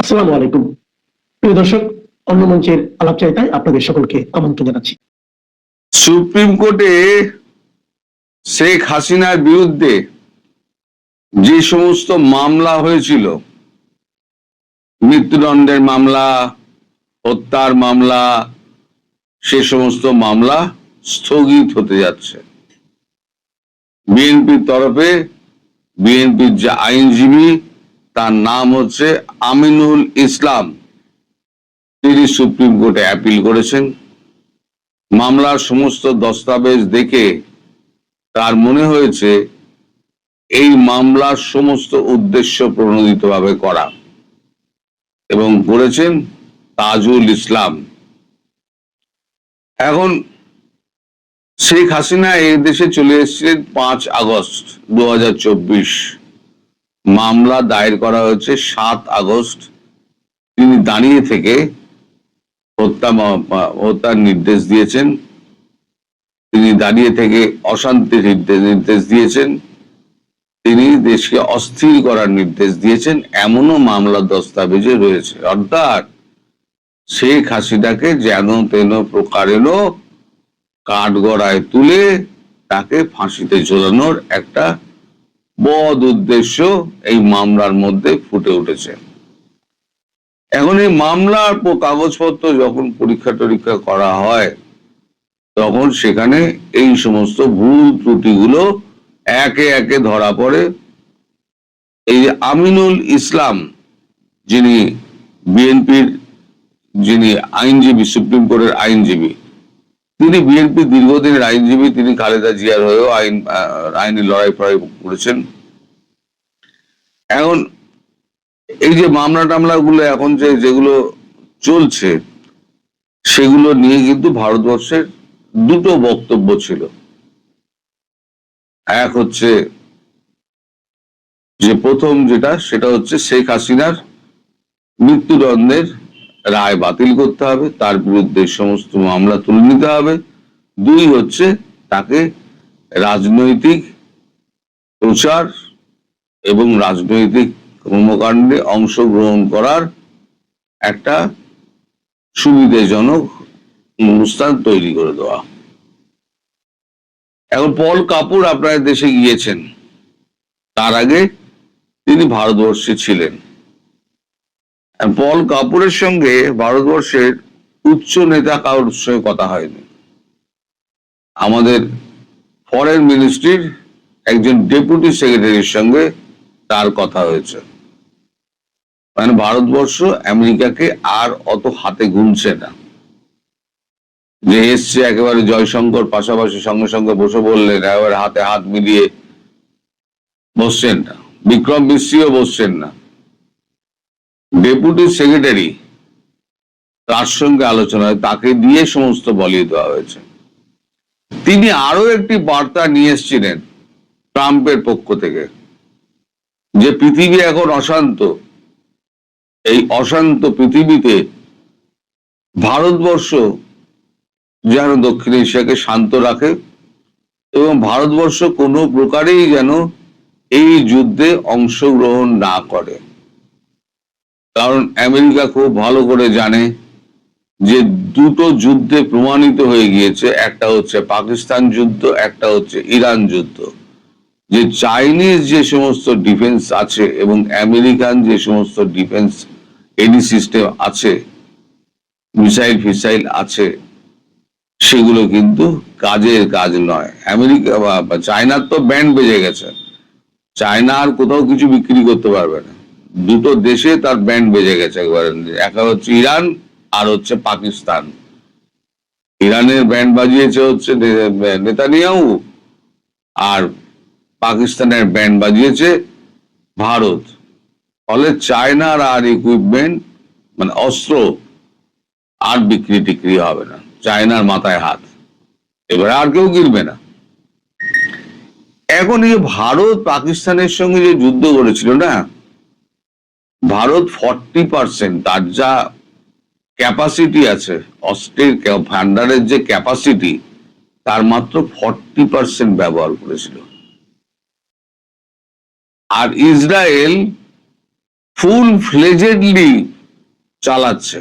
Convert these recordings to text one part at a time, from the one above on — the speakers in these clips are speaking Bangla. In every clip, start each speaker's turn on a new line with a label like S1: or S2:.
S1: আসসালামু আলাইকুম। প্রিয় দর্শক, অন্য মঞ্চের আলাপচারিতায় আপনাদের সকলকে আমন্ত্রণ জানাচ্ছি।
S2: সুপ্রিম কোর্টে শেখ হাসিনার বিরুদ্ধে যে সমস্ত মামলা হয়েছিল, মৃত্যুদণ্ডের মামলা, হত্যার মামলা, সে সমস্ত মামলা স্থগিত হতে যাচ্ছে। বিএনপির তরফে বিএনপির যে আইনজীবী, তার নাম হচ্ছে আমিনুল ইসলাম, তিনি সুপ্রিম কোর্টে অ্যাপিল করেছেন। মামলার সমস্ত দস্তাবেজ দেখে তার মনে হয়েছে এই মামলার সমস্ত উদ্দেশ্য প্রণোদিতভাবে করা, এবং করেছেন তাজুল ইসলাম। এখন শেখ হাসিনা এই দেশে চলে এসেছিলেন 5 আগস্ট 2024। মামলা দায়ের করা হয়েছে 7 আগস্ট। তিনি দাঁড়িয়ে থেকে হত্যার নির্দেশ দিয়েছেন, তিনি দাঁড়িয়ে থেকে অশান্তির নির্দেশ দিয়েছেন, তিনি দেশকে অস্থির করার নির্দেশ দিয়েছেন, এমনও মামলা দস্তাবেজে রয়েছে। অর্থাৎ শেখ হাসিনাকে যেন তেন প্রকারেণ কাঠগড়ায় তুলে তাকে ফাঁসিতে ঝোলানোর একটা বদ উদ্দেশ্য এই মামলার মধ্যে ফুটে উঠেছে। এখন এই মামলার কাগজপত্র যখন পরীক্ষা টরীক্ষা করা হয়, তখন সেখানে এই সমস্ত ভুল ত্রুটিগুলো একে একে ধরা পড়ে। এই যে আমিনুল ইসলাম, যিনি বিএনপির আইনজীবী, সুপ্রিম কোর্টের আইনজীবী, তিনি বিএনপির দীর্ঘদিনের আইনজীবী, তিনি খালেদা জিয়ার হয়েও আইনি লড়াই ফড়াই করেছেন। এখন এই যে মামলা টামলা গুলো এখন যেগুলো চলছে, সেগুলো নিয়ে কিন্তু ভারতবর্ষের দুটো বক্তব্য ছিল। এক হচ্ছে যে প্রথম সেটা হচ্ছে শেখ হাসিনার মৃত্যুদণ্ডের রায় বাতিল করতে হবে, তার বিরুদ্ধে সমস্ত মামলা তুলে নিতে হবে। 2 হচ্ছে তাকে রাজনৈতিক প্রচার এবং রাজনৈতিক কর্মকাণ্ডে অংশগ্রহণ করার একটা সুবিধাজনক অনুষ্ঠান তৈরি করে দেওয়া। এখন পল কাপুর আপনার দেশে গিয়েছেন, তার আগে তিনি ভারতবর্ষে ছিলেন। পল কাপুরের সঙ্গে ভারতবর্ষের উচ্চ নেতা কারোর সঙ্গে কথা হয়নি। আমাদের ফরেন মিনিস্ট্রির একজন ডেপুটি সেক্রেটারির সঙ্গে তার কথা হয়েছে। মানে ভারতবর্ষ আমেরিকাকে আর অত হাতে গুনছে না, যে এসছে একেবারে জয়শঙ্কর পাশাপাশি সঙ্গে সঙ্গে বসে বললেন, একেবারে হাতে হাত মিলিয়ে বসছেন না। বিক্রম মিশ্রিও বসছেন না। ডেপুটি সেক্রেটারি, তার সঙ্গে আলোচনা হয়, তাকে দিয়ে সমস্ত বলিয়ে দেওয়া হয়েছে। তিনি আরো একটি বার্তা নিয়ে এসেছিলেন ট্রাম্পের পক্ষ থেকে, যে পৃথিবী এখন অশান্ত, এই অশান্ত পৃথিবীতে ভারতবর্ষ যেন দক্ষিণ এশিয়াকে শান্ত রাখে, এবং ভারতবর্ষ কোনো প্রকারেই যেন এই যুদ্ধে অংশগ্রহণ না করে। কারণ আমেরিকা খুব ভালো করে জানে যে দুটো যুদ্ধে প্রমাণিত হয়ে গিয়েছে, একটা হচ্ছে পাকিস্তান যুদ্ধ, একটা হচ্ছে ইরান যুদ্ধ, যে চাইনিজ যে সমস্ত ডিফেন্স আছে এবং আমেরিকান যে সমস্ত ডিফেন্স এডি সিস্টেম আছে, মিসাইল ফিসাইল আছে, সেগুলো কিন্তু কাজের কাজ নয়। আমেরিকা বা চায়নার তো ব্যান্ড বেজে গেছে, চায়না আর কোথাও কিছু বিক্রি করতে পারবে না। দুটো দেশে তার ব্যান্ড বেজে গেছে একবার, একটা হচ্ছে ইরান আর হচ্ছে পাকিস্তান। ইরানের ব্যান্ড বাজিয়েছে হচ্ছে নেতানিয়াহু, আর পাকিস্তানের ব্যান্ড বাজিয়েছে ভারত। ফলে চায়নার আর ইকুইপমেন্ট মানে অস্ত্র আর বিক্রি টিক্রি হবে না, চায়নার মাথায় হাত, এবারে আর কেউ কিনবে না। এখন এই ভারত পাকিস্তানের সঙ্গে যে যুদ্ধ করেছিল না, ভারত 40% তার যা ক্যাপাসিটি আছে, অস্ত্রের ভান্ডারের যে ক্যাপাসিটি, তার মাত্র 40% ব্যবহার করেছিল। আর ইসরায়েল ফুল ফ্লেজেডলি চালাচ্ছে,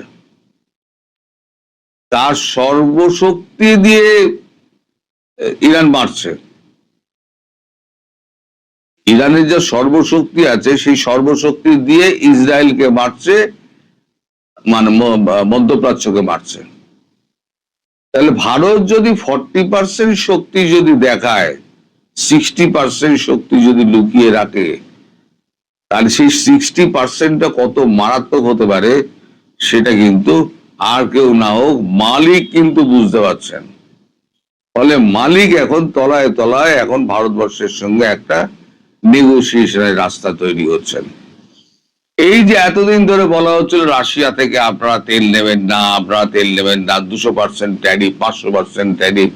S2: তার সর্বশক্তি দিয়ে ইরান মারছে। ইরানের যা সর্বশক্তি আছে সেই সর্বশক্তি দিয়ে ইসরায়েলকে মারছে, মানে মধ্যপ্রাচ্যকে মারছে। তাহলে ভারত যদি 40% শক্তি যদি দেখায়, 60% শক্তি যদি লুকিয়ে রাখে, তাহলে সেই 60%টা কত মারাত্মক হতে পারে সেটা কিন্তু আর কেউ না হোক মালিক কিন্তু বুঝতে পারছেন। ফলে মালিক এখন তলায় তলায় এখন ভারতবর্ষের সঙ্গে একটা নেগোসিয়েশনের রাস্তা তৈরি হচ্ছেন। এই যে এতদিন ধরে বলা হচ্ছিল রাশিয়া থেকে আপনারা তেল নেবেন না, আপনারা তেল নেবেন না, 200% ট্যারিফ, 500% ট্যারিফ,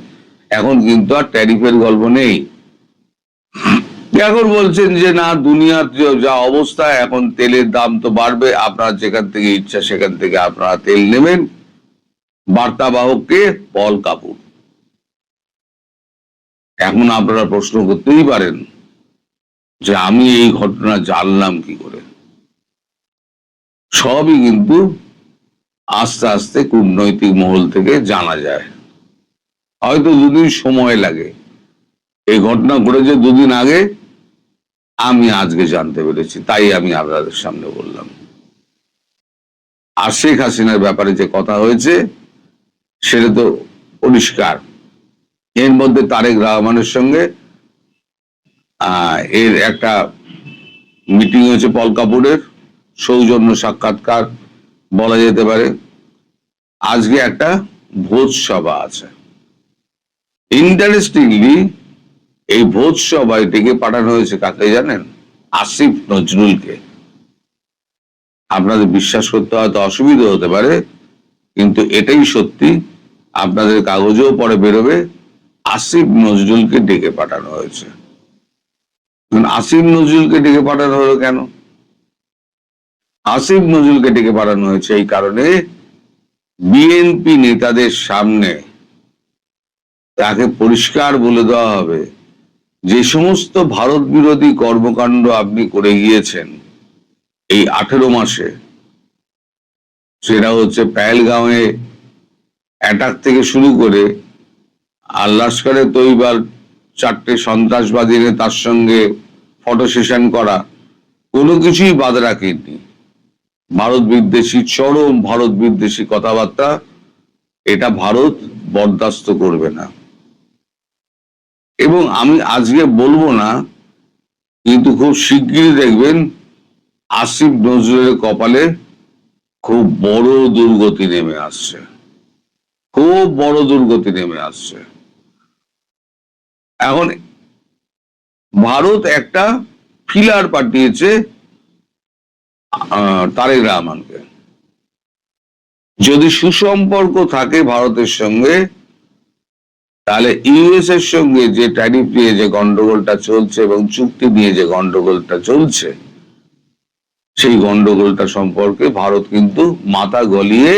S2: এখন কিন্তু আর ট্যারিফের গল্প নেই। এখন বলছেন যে না, দুনিয়ার যা অবস্থা এখন তেলের দাম তো বাড়বে, আপনারা যেখান থেকে ইচ্ছা সেখান থেকে আপনারা তেল নেবেন। বার্তাবাহককে পল কাপুর। এখন আপনারা প্রশ্ন করতেই পারেন যে আমি এই ঘটনা জানলাম কি করে। সবই কিন্তু আস্তে আস্তে কূটনৈতিক মহল থেকে জানা যায়, হয়তো দুদিন সময় লাগে। এই ঘটনা ঘটেছে দুদিন আগে, আমি আজকে জানতে পেরেছি, তাই আমি আপনাদের সামনে বললাম। আর শেখ হাসিনার ব্যাপারে যে কথা হয়েছে সেটা তো পরিষ্কার। এর মধ্যে তারেক রহমানের সঙ্গে এর একটা মিটিং হয়েছে, পল কাপুরের সৌজন্য সাক্ষাৎকার বলা যেতে পারে। আজকে একটা ভোজ সভা আছে। ইন্টারেস্টিংলি এই ভোজ সভায় ডেকে পাঠানো হয়েছে কাকে জানেন? আসিফ নজরুলকে। আপনাদের বিশ্বাস করতে হয়তো অসুবিধা হতে পারে, কিন্তু এটাই সত্যি, আপনাদের কাগজেও পরে বেরোবে। আসিফ নজরুলকে ডেকে পাঠানো হয়েছে। আসিফ নজরুলকে ডেকে পাঠানো হলো কেন? আসিফ নজরুলকে ডেকে পাঠানো হয়েছে এই কারণে, বিএনপি নেতাদের সামনে তাকে পরিষ্কার বলে দেওয়া হবে যে সমস্ত ভারত বিরোধী কর্মকাণ্ড আপনি করে গিয়েছেন এই 18 মাসে, সেটা হচ্ছে পেহেলগাঁওয়ে অ্যাটাক থেকে শুরু করে আর লস্করে তৈবার 4টে সন্ত্রাসবাদী এনে তার সঙ্গে ফটো সেশন করা, কোনো কিছুই বাদ রাখেননি। ভারত বিদ্বেষী, চরম ভারত বিদ্বেষী কথাবার্তা, এটা ভারত বরদাস্ত করবে না। এবং আমি আজকে বলবো না, কিন্তু খুব শিগগিরই দেখবেন আসিফ নজরুলের কপালে খুব বড় দুর্গতি নেমে আসছে, খুব বড় দুর্গতি নেমে আসছে। এখন ভারত একটা ফিলার পাঠিয়েছে তারেক রহমানকে। যদি সুসম্পর্ক থাকে ভারতের সঙ্গে, তাহলে ইউএস এর সঙ্গে যে ট্যারিফ নিয়ে যে গন্ডগোলটা চলছে এবং চুক্তি নিয়ে যে গন্ডগোলটা চলছে, সেই গন্ডগোলটা সম্পর্কে ভারত কিন্তু মাথা গলিয়ে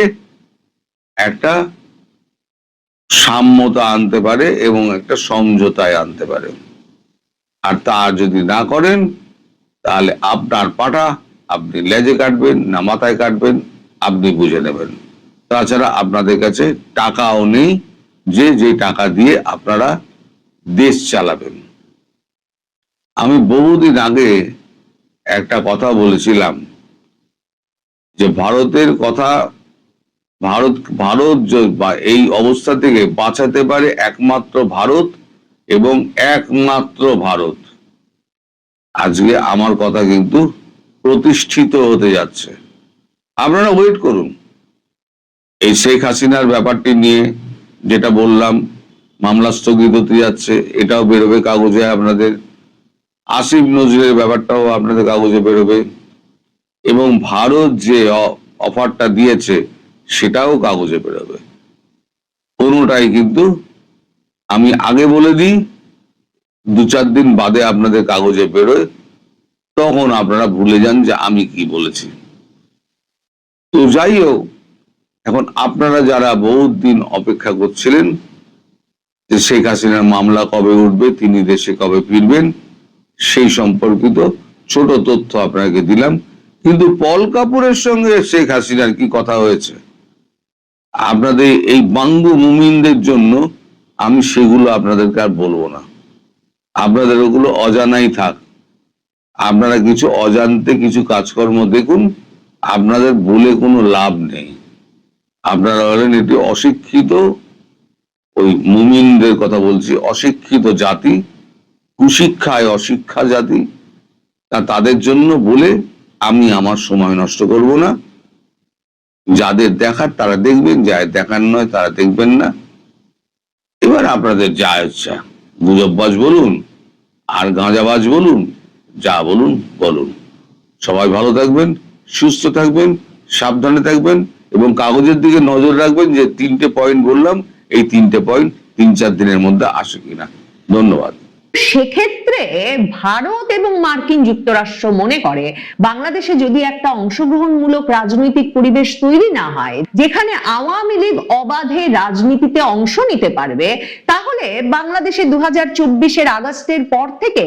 S2: একটা সাম্যতা আনতে পারে এবং একটা সমঝোতায় আনতে পারে। আর তা যদি না করেন, তাহলে আপনার পাটা আপনি লেজে কাটবেন না মাথায় কাটবেন আপনি বুঝে নেবেন। তাছাড়া আপনাদের কাছে টাকাও নেই যে টাকা দিয়ে আপনারা দেশ চালাবেন। আমি বহুদিন আগে একটা কথা বলেছিলাম যে ভারতের কথা, ভারত এই অবস্থা থেকে বাঁচাতে পারে একমাত্র ভারত এবং একমাত্র ভারত। আজকে আমার কথা কিন্তু প্রতিষ্ঠিত হতে যাচ্ছে। আপনারা ওয়েট করুন। এই শেখ হাসিনার ব্যাপারটি নিয়ে যেটা বললাম, মামলা স্থগিত হতে যাচ্ছে, এটাও বেরোবে কাগজে আপনাদের। আসিফ নজরুলের ব্যাপারটাও আপনাদের কাগজে বেরোবে, এবং ভারত যে অফারটা দিয়েছে সেটাও কাগজে বেরোবে। কোনোটাই কিন্তু আমি আগে বলে দিই, 2-4 দিন বাদে আপনাদের কাগজে বেরোয়, তখন আপনারা ভুলে যান যে আমি কি বলেছি। তো যাই হোক, এখন আপনারা যারা বহুত দিন অপেক্ষা করছিলেন যে শেখ হাসিনার মামলা কবে উঠবে, তিনি দেশে কবে ফিরবেন, সেই সম্পর্কিত ছোট তথ্য আপনাকে দিলাম। কিন্তু পল কাপুরের সঙ্গে শেখ হাসিনার কি কথা হয়েছে আপনাদের এই বাঙ্গু মুমিনদের জন্য, আমি সেগুলো আপনাদেরকে আর বলবো না। আপনাদের ওগুলো অজানাই থাক। আপনারা কিছু অজান্তে কিছু কাজকর্ম দেখুন, আপনাদের বলে কোনো লাভ নেই। আপনারা হলেন এটি অশিক্ষিত, ওই মুমিনদের কথা বলছি, অশিক্ষিত জাতি, কুশিক্ষায় অশিক্ষা জাতি। তাদের জন্য বলে আমি আমার সময় নষ্ট করব না। যাদের দেখার তারা দেখবেন, যাদের দেখার নয় তারা দেখবেন না। এবার আপনাদের যা ইচ্ছা, গুজববাজ বলুন আর গাঁজাবাজ বলুন, যা বলুন বলুন। সবাই ভালো থাকবেন, সুস্থ থাকবেন, সাবধানে থাকবেন এবং কাগজের দিকে নজর রাখবেন যে 3টে পয়েন্ট বললাম, এই 3টে পয়েন্ট 3-4 দিনের মধ্যে আসে কিনা। ধন্যবাদ।
S3: সেক্ষেত্রে ভারত এবং মার্কিন যুক্তরাষ্ট্র মনে করে বাংলাদেশে যদি একটা অংশগ্রহণমূলক রাজনৈতিক পরিবেশ তৈরি না হয়, যেখানে আওয়ামী লীগ অবাধে রাজনীতিতে অংশ নিতে পারবে, তাহলে বাংলাদেশে 2024-এর আগস্টের পর থেকে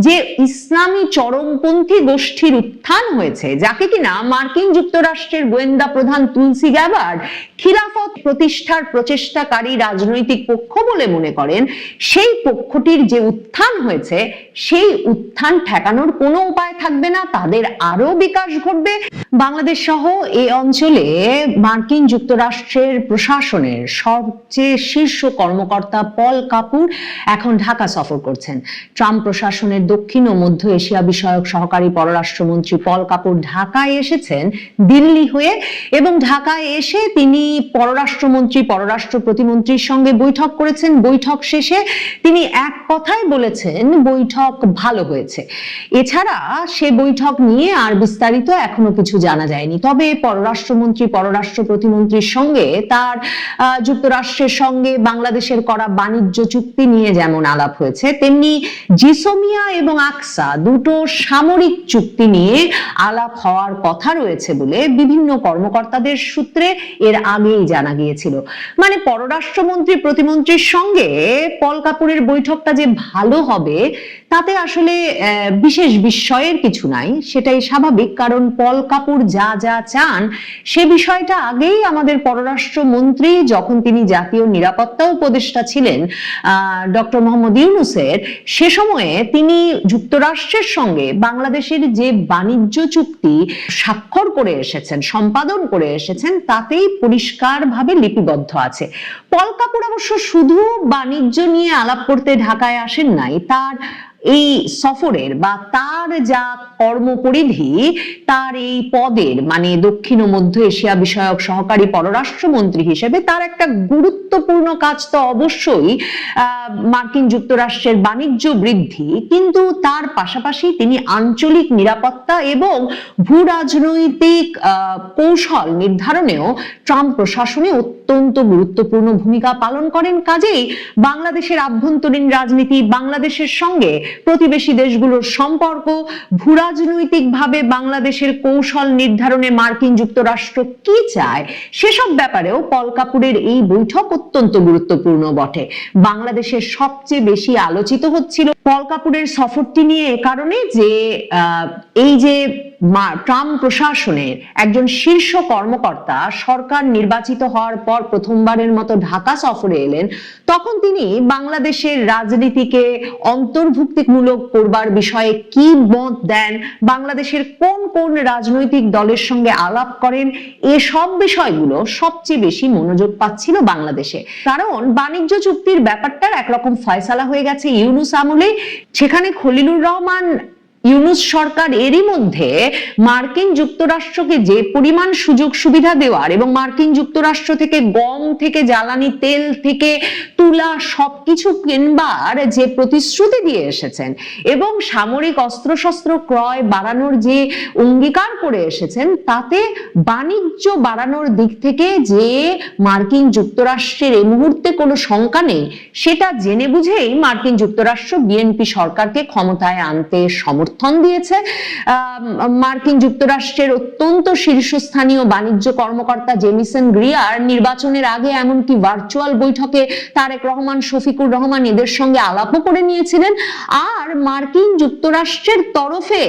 S3: যে ইসলামী চরমপন্থী গোষ্ঠীর উত্থান হয়েছে, যাকে কিনা মার্কিন যুক্তরাষ্ট্রের গোয়েন্দা প্রধান তুলসি গ্যাবার্ড খিলাফত প্রতিষ্ঠার প্রচেষ্টাকারী রাজনৈতিক পক্ষ বলে মনে করেন, সেই পক্ষটির যে উত্থান হয়েছে, সেই উত্থান ঠেকানোর কোনো উপায় থাকবে না, তাদের আরো বিকাশ ঘটবে। বাংলাদেশ সহ এই অঞ্চলে মার্কিন যুক্তরাষ্ট্রের প্রশাসনের সবচেয়ে শীর্ষ কর্মকর্তা পল কাপুর এখন ঢাকা সফর করছেন। ট্রাম্প প্রশাসনের দক্ষিণ ও মধ্য এশিয়া বিষয়ক সহকারী পররাষ্ট্রমন্ত্রী পল কাপুর ঢাকায় এসেছেন দিল্লি হয়ে, এবং ঢাকায় এসে তিনি পররাষ্ট্রমন্ত্রী, পররাষ্ট্র প্রতিমন্ত্রীর সঙ্গে বৈঠক করেছেন। বৈঠক শেষে তিনি এক কথায় বলেছেন বৈঠক ভালো হয়েছে। এছাড়া সে বৈঠক নিয়ে আর বিস্তারিত এখনো কিছু জানা যায়নি। তবে পররাষ্ট্রমন্ত্রী, পররাষ্ট্র প্রতিমন্ত্রীর সঙ্গে তার যুক্তরাষ্ট্রের সঙ্গে বাংলাদেশের করা বাণিজ্য চুক্তি নিয়ে যেমন আলাপ হয়েছে, তেমনি জিসোমিয়া এবং আকসা দুটো সামরিক চুক্তি নিয়ে আলাপ হওয়ার কথা রয়েছে বলে বিভিন্ন কর্মকর্তাদের সূত্রে এর আগেই জানা গিয়েছিল। মানে পররাষ্ট্রমন্ত্রী, প্রতিমন্ত্রীর সঙ্গে পল কাপুরের বৈঠকটা যে ভালো হবে তাতে আসলে বিশেষ বিস্ময়ের কিছু নাই। সেটাই স্বাভাবিক, কারণ পল কাপুর যা যা চান সে বিষয়টা আগেই আমাদের পররাষ্ট্রমন্ত্রী, যখন তিনি জাতীয় নিরাপত্তা উপদেষ্টা ছিলেন ডক্টর মোহাম্মদ ইউনূসের, সে সময়ে তিনি যুক্তরাষ্ট্রের সঙ্গে বাংলাদেশের যে বাণিজ্য চুক্তি স্বাক্ষর করে এসেছেন, সম্পাদন করে এসেছেন, তাতেই পরিষ্কারভাবে লিপিবদ্ধ আছে। পল কাপুর অবশ্য শুধু বাণিজ্য নিয়ে আলাপ করতে ঢাকায় আসেন নাই, তার এই সফরের বা তার যা কর্মপরিধি, তার এই পদের মানে দক্ষিণ ও মধ্য এশিয়া বিষয়ক সহকারী পররাষ্ট্রমন্ত্রী হিসেবে তার একটা গুরুত্বপূর্ণ কাজ তো অবশ্যই মার্কিন যুক্তরাষ্ট্রের বাণিজ্য বৃদ্ধি, কিন্তু তার পাশাপাশি তিনি আঞ্চলিক নিরাপত্তা এবং ভূ রাজনৈতিক কৌশল নির্ধারণেও ট্রাম্প প্রশাসনে অত্যন্ত গুরুত্বপূর্ণ ভূমিকা পালন করেন। কাজেই বাংলাদেশের আভ্যন্তরীণ রাজনীতি, বাংলাদেশের সঙ্গে প্রতিবেশী দেশগুলোর সম্পর্ক, ভূরাজনৈতিকভাবে বাংলাদেশের কৌশল নির্ধারণে মার্কিন যুক্তরাষ্ট্র কি চায়, সেসব ব্যাপারেও পল কাপুরের এই বৈঠক অত্যন্ত গুরুত্বপূর্ণ বটে। বাংলাদেশের সবচেয়ে বেশি আলোচিত হচ্ছিল পল কাপুরের সফরটি নিয়ে এ কারণে যে এই যে ট্রাম্প প্রশাসনের একজন শীর্ষ কর্মকর্তা সরকার নির্বাচিত হওয়ার পর প্রথমবারের মতো ঢাকা সফরে এলেন, তখন তিনি বাংলাদেশের রাজনীতিকে অন্তর্ভুক্তিমূলক করবার বিষয়ে কি মত দেন, বাংলাদেশের কোন কোন রাজনৈতিক দলের সঙ্গে আলাপ করেন, এসব বিষয়গুলো সবচেয়ে বেশি মনোযোগ পাচ্ছিল বাংলাদেশে। কারণ বাণিজ্য চুক্তির ব্যাপারটার একরকম ফয়সালা হয়ে গেছে ইউনূস আমলে। সেখানে খলিলুর রহমান ইউনূস সরকার এরই মধ্যে মার্কিন যুক্তরাষ্ট্রকে যে পরিমাণ সুযোগ সুবিধা দেওয়ার এবং মার্কিন যুক্তরাষ্ট্র থেকে গম থেকে জ্বালানি তেল থেকে তুলা সবকিছু কিনবার যে প্রতিশ্রুতি দিয়ে এসেছেন এবং সামরিক অস্ত্রশস্ত্র ক্রয় বাড়ানোর যে অঙ্গীকার করে এসেছেন, তাতে বাণিজ্য বাড়ানোর দিক থেকে যে মার্কিন যুক্তরাষ্ট্রের এই মুহূর্তে কোনো শঙ্কা নেই, সেটা জেনে বুঝেই মার্কিন যুক্তরাষ্ট্র বিএনপি সরকারকে ক্ষমতায় আনতে সমর্থন দিয়েছে। মার্কিন যুক্তরাষ্ট্রের অত্যন্ত শীর্ষস্থানীয় বাণিজ্য কর্মকর্তা জেমিসন গ্রিয়ার নির্বাচনের আগে এমনকি ভার্চুয়াল বৈঠকে তারেক রহমান, শফিকুর রহমান এদের সঙ্গে আলাপও করে নিয়েছিলেন। আর মার্কিন যুক্তরাষ্ট্রের তরফে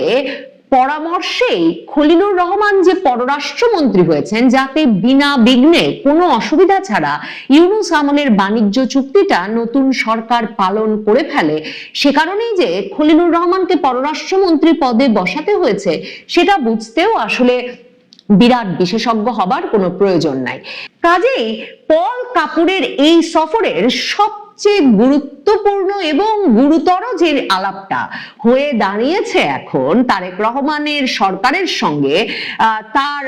S3: পরামর্শেই খলিলুর রহমান যে পররাষ্ট্রমন্ত্রী হয়েছেন, যাতে বিনা বিঘ্নে কোনো অসুবিধা ছাড়া ইউনূস আমলের বাণিজ্য চুক্তিটা নতুন সরকার পালন করে ফেলে, সে কারণেই যে খলিলুর রহমানকে পররাষ্ট্রমন্ত্রী পদে বসাতে হয়েছে সেটা বুঝতেও আসলে বিরাট বিশেষজ্ঞ হবার কোনো প্রয়োজন নাই। কাজেই পল কাপুরের এই সফরের সবচেয়ে গুরুত্বপূর্ণ এবং গুরুতর যে আলাপটা হয়ে দাঁড়িয়েছে এখন তারেক রহমানের সরকারের সঙ্গে, তার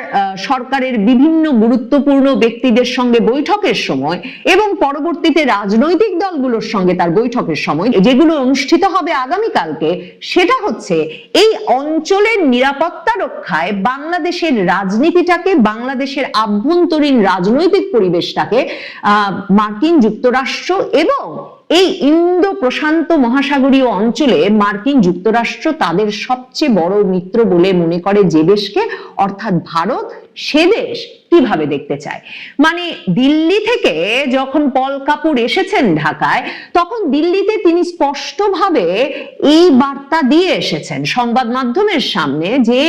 S3: সরকারের বিভিন্ন গুরুত্বপূর্ণ ব্যক্তিদের সঙ্গে বৈঠকের সময় এবং পরবর্তীতে রাজনৈতিক দলগুলোর সঙ্গে তার বৈঠকের সময়, যেগুলো অনুষ্ঠিত হবে আগামীকালকে, সেটা হচ্ছে এই অঞ্চলের নিরাপত্তা রক্ষায় বাংলাদেশের রাজনীতিটাকে, বাংলাদেশের আভ্যন্তরীণ রাজনৈতিক পরিবেশটাকে মার্কিন যুক্তরাষ্ট্র এবং এই ইন্দো প্রশান্ত মহাসাগরীয় অঞ্চলে মার্কিন যুক্তরাষ্ট্র তাদের সবচেয়ে বড় মিত্র বলে মনে করে যে দেশকে, অর্থাৎ ভারত, সে দেশ কিভাবে দেখতে চায়। মানে দিল্লি থেকে যখন পল কাপুর এসেছেন ঢাকায়, তখন দিল্লিতে তিনি স্পষ্টভাবে এই বার্তা দিয়ে এসেছেন সংবাদ মাধ্যমের সামনে যে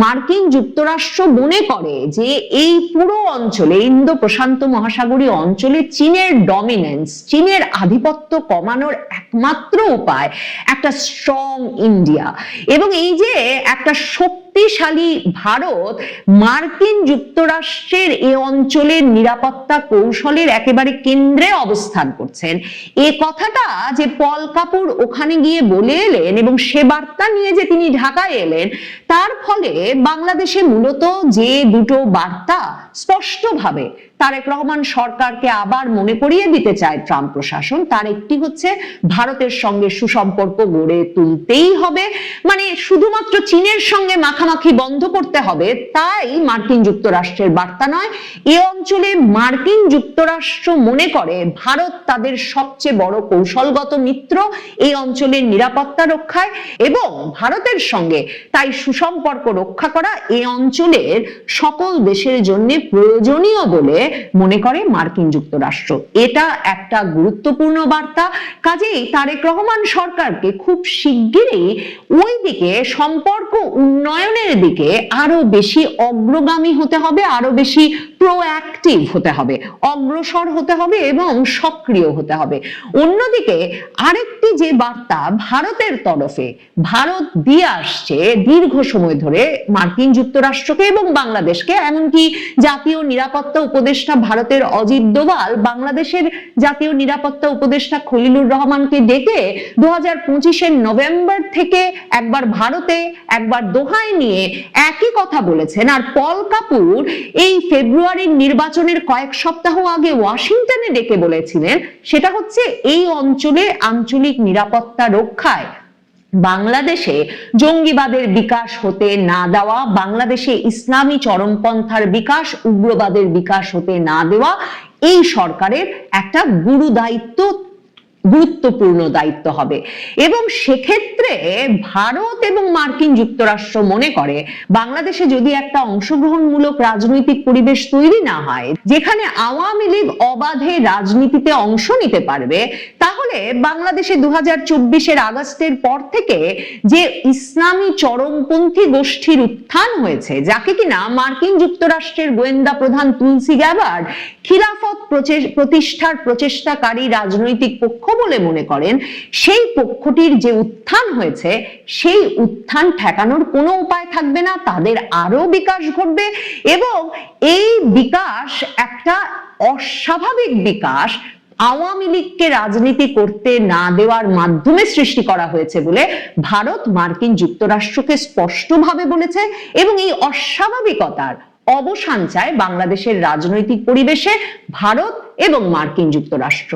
S3: মার্কিন যুক্তরাষ্ট্র মনে করে যে এই পুরো অঞ্চলে, ইন্দো প্রশান্ত মহাসাগরীয় অঞ্চলে চীনের ডমিনেন্স, চীনের আধিপত্য কমানোর একমাত্র উপায় একটা স্ট্রং ইন্ডিয়া, এবং এই যে একটা শক্তিশালী ভারত মার্কিন যুক্তরাষ্ট্রের এই অঞ্চলের নিরাপত্তা কৌশলের একেবারে কেন্দ্রে অবস্থান করছেন, এ কথাটা যে পল কাপুর ওখানে গিয়ে বলে এলেন এবং সে বার্তা নিয়ে যে তিনি ঢাকায় এলেন, তার ফলে বাংলাদেশে মূলত যে দুটো বার্তা স্পষ্টভাবে তারেক রহমান সরকারকে আবার মনে করিয়ে দিতে চায় ট্রাম্প প্রশাসন, তার একটি হচ্ছে ভারতের সঙ্গে সুসম্পর্ক গড়ে তুলতেই হবে, মানে শুধুমাত্র চীনের সঙ্গে মাখামাখি বন্ধ করতে হবে তাই মার্কিন যুক্তরাষ্ট্রের বার্তা নয়। এ অঞ্চলে মার্কিন যুক্তরাষ্ট্র মনে করে ভারত তাদের সবচেয়ে বড় কৌশলগত মিত্র এই অঞ্চলের নিরাপত্তা রক্ষায়, এবং ভারতের সঙ্গে তাই সুসম্পর্ক রক্ষা করা এই অঞ্চলের সকল দেশের জন্য প্রয়োজনীয় বলে মনে করে মার্কিন যুক্তরাষ্ট্র। এটা একটা গুরুত্বপূর্ণ বার্তা। কাজেই তারেক রহমান সরকারকে খুব শিগগিরই ওই দিকে, সম্পর্ক উন্নয়নের দিকে আরো বেশি অগ্রগামী হতে হবে, আরো বেশি প্রোঅ্যাক্টিভ হতে হবে, অগ্রসর হতে হবে এবং সক্রিয় হতে হবে। অন্যদিকে আরেকটি যে বার্তা ভারতের তরফে ভারত দিয়ে আসছে দীর্ঘ সময় ধরে মার্কিন যুক্তরাষ্ট্রকে এবং বাংলাদেশকে, এমনকি জাতীয় নিরাপত্তা উপদেষ্টা ভারতের অজিত দোভাল বাংলাদেশের জাতীয় নিরাপত্তা উপদেষ্টা খলিলুর রহমানকে ডেকে 2025-এর নভেম্বর থেকে একবার ভারতে একবার দোহায় নিয়ে একই কথা বলেছেন। আর পল কাপুর এই ফেব্রুয়ারির নির্বাচনের কয়েক সপ্তাহ আগে ওয়াশিংটনে ডেকে বলেছিলেন সেটা হচ্ছে এই অঞ্চলে আঞ্চলিক নিরাপত্তা রক্ষায় বাংলাদেশে জঙ্গিবাদের বিকাশ হতে না দেওয়া, বাংলাদেশে ইসলামী চরমপন্থার বিকাশ, উগ্রবাদের বিকাশ হতে না দেওয়া এই সরকারের একটা গুরুত্বপূর্ণ দায়িত্ব হবে। এবং সেক্ষেত্রে ভারত এবং মার্কিন যুক্তরাষ্ট্র মনে করে বাংলাদেশে যদি একটা অংশগ্রহণমূলক রাজনৈতিক পরিবেশ তৈরি না হয়, যেখানে আওয়ামী লীগ অবাধে রাজনীতিতে অংশ নিতে পারবে, তাহলে বাংলাদেশে 2024-এর আগস্টের পর থেকে যে ইসলামী চরমপন্থী গোষ্ঠীর উত্থান হয়েছে, যাকে কিনা মার্কিন যুক্তরাষ্ট্রের গোয়েন্দা প্রধান তুলসি গ্যাবার্ড খিলাফত প্রতিষ্ঠার প্রচেষ্টাকারী রাজনৈতিক পক্ষ বলে মনে করেন, সেই পক্ষটির যে উত্থান হয়েছে সেই উত্থান ঠেকানোর কোনো উপায় থাকবে না, তাদের আরো বিকাশ ঘটবে এবং এই বিকাশ একটা অস্বাভাবিক বিকাশ আওয়ামী লীগকে রাজনীতি করতে না দেওয়ার মাধ্যমে সৃষ্টি করা হয়েছে বলে ভারত মার্কিন যুক্তরাষ্ট্রকে স্পষ্টভাবে বলেছে এবং এই অস্বাভাবিকতার অবসান চায় বাংলাদেশের রাজনৈতিক পরিবেশে ভারত এবং মার্কিন যুক্তরাষ্ট্র।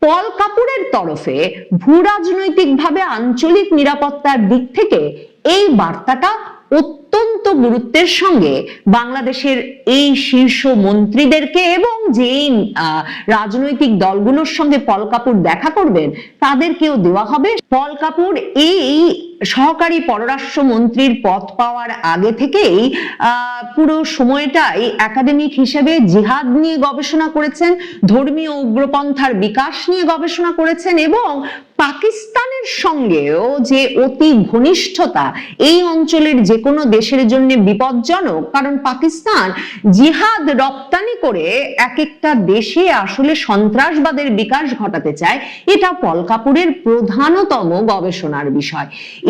S3: পল কাপুরের তরফে ভূরাজনৈতিকভাবে আঞ্চলিক নিরাপত্তার দিক থেকে এই বার্তাটা অত্যন্ত গুরুত্বের সঙ্গে বাংলাদেশের এই শীর্ষ মন্ত্রীদেরকে এবং যেই রাজনৈতিক দলগুলোর সঙ্গে পল কাপুর দেখা করবেন তাদেরকেও দেওয়া হবে। পল কাপুর এই সহকারী পররাষ্ট্র মন্ত্রীর পদ পাওয়ার আগে থেকেই পুরো সময়টাই একাডেমিক হিসেবে জিহাদ নিয়ে গবেষণা করেছেন, ধর্মীয় উগ্রপন্থার বিকাশ নিয়ে গবেষণা করেছেন এবং পাকিস্তানের সঙ্গেও যে অতি ঘনিষ্ঠতা এই অঞ্চলের যে কোনো দেশের জন্য বিপজ্জনক, কারণ পাকিস্তান জিহাদ রপ্তানি করে এক একটা দেশে আসলে সন্ত্রাসবাদের বিকাশ ঘটাতে চায়, এটা পল কাপুরের প্রধানতম গবেষণার বিষয়।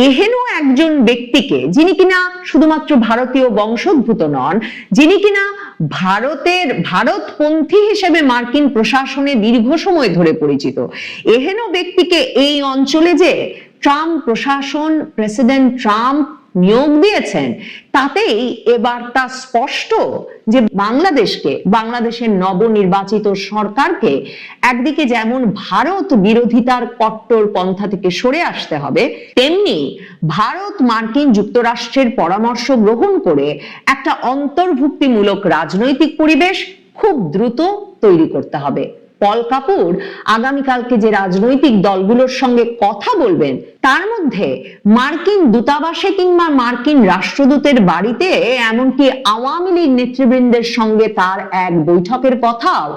S3: এহেন একজন ব্যক্তিকে, যিনি কিনা শুধুমাত্র ভারতীয় বংশোদ্ভূত নন, যিনি কিনা ভারতপন্থী হিসেবে মার্কিন প্রশাসনে দীর্ঘ সময় ধরে পরিচিত, এহেন ব্যক্তিকে এই অঞ্চলে যে ট্রাম্প প্রশাসন, প্রেসিডেন্ট ট্রাম্প নিয়োগ দিয়েছেন, তাতেই এবার তা স্পষ্ট যে বাংলাদেশের নবনির্বাচিত সরকারকে একদিকে যেমন ভারত বিরোধিতার কট্টর পন্থা থেকে সরে আসতে হবে, তেমনি ভারত মার্কিন যুক্তরাষ্ট্রের পরামর্শ গ্রহণ করে একটা অন্তর্ভুক্তিমূলক রাজনৈতিক পরিবেশ খুব দ্রুত তৈরি করতে হবে। পল কাপুর আগামীকালকে যে রাজনৈতিক দলগুলোর সঙ্গে কথা বলবেন তার মধ্যে মার্কিন দূতাবাসে কিংবা মার্কিন রাষ্ট্রদূতের বাড়িতে, এমনকি আওয়ামী লীগ নেতৃবৃন্দের সঙ্গে তার এক বৈঠকের কথাও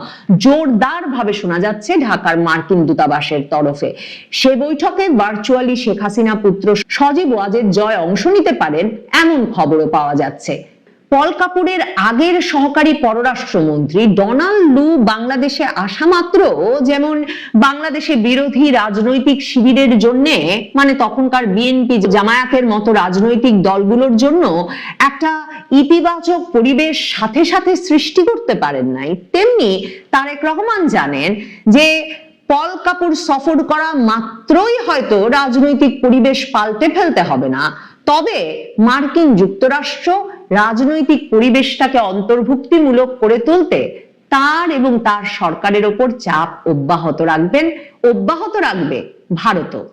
S3: জোরদার ভাবে শোনা যাচ্ছে ঢাকার মার্কিন দূতাবাসের তরফে। সে বৈঠকে ভার্চুয়ালি শেখ হাসিনা পুত্র সজীব ওয়াজেদ জয় অংশ নিতে পারেন এমন খবরও পাওয়া যাচ্ছে। পল কাপুরের আগের সহকারী পররাষ্ট্রমন্ত্রী ডোনাল্ড লু বাংলাদেশে আসা মাত্র যেমন বাংলাদেশে বিরোধী রাজনৈতিক শিবিরের জন্য, মানে তখনকার বিএনপি জামায়াতের মতো রাজনৈতিক দলগুলোর জন্য একটা ইতিবাচক পরিবেশ সাথে সাথে সৃষ্টি করতে পারেন নাই, তেমনি তারেক রহমান জানেন যে পল কাপুর সফর করা মাত্রই হয়তো রাজনৈতিক পরিবেশ পাল্টে ফেলতে হবে না, তবে মার্কিন যুক্তরাষ্ট্র রাজনৈতিক পরিবেশটাকে অন্তর্ভুক্তিমূলক করে তুলতে তার এবং তার সরকারের ওপর চাপ অব্যাহত রাখবে ভারতও।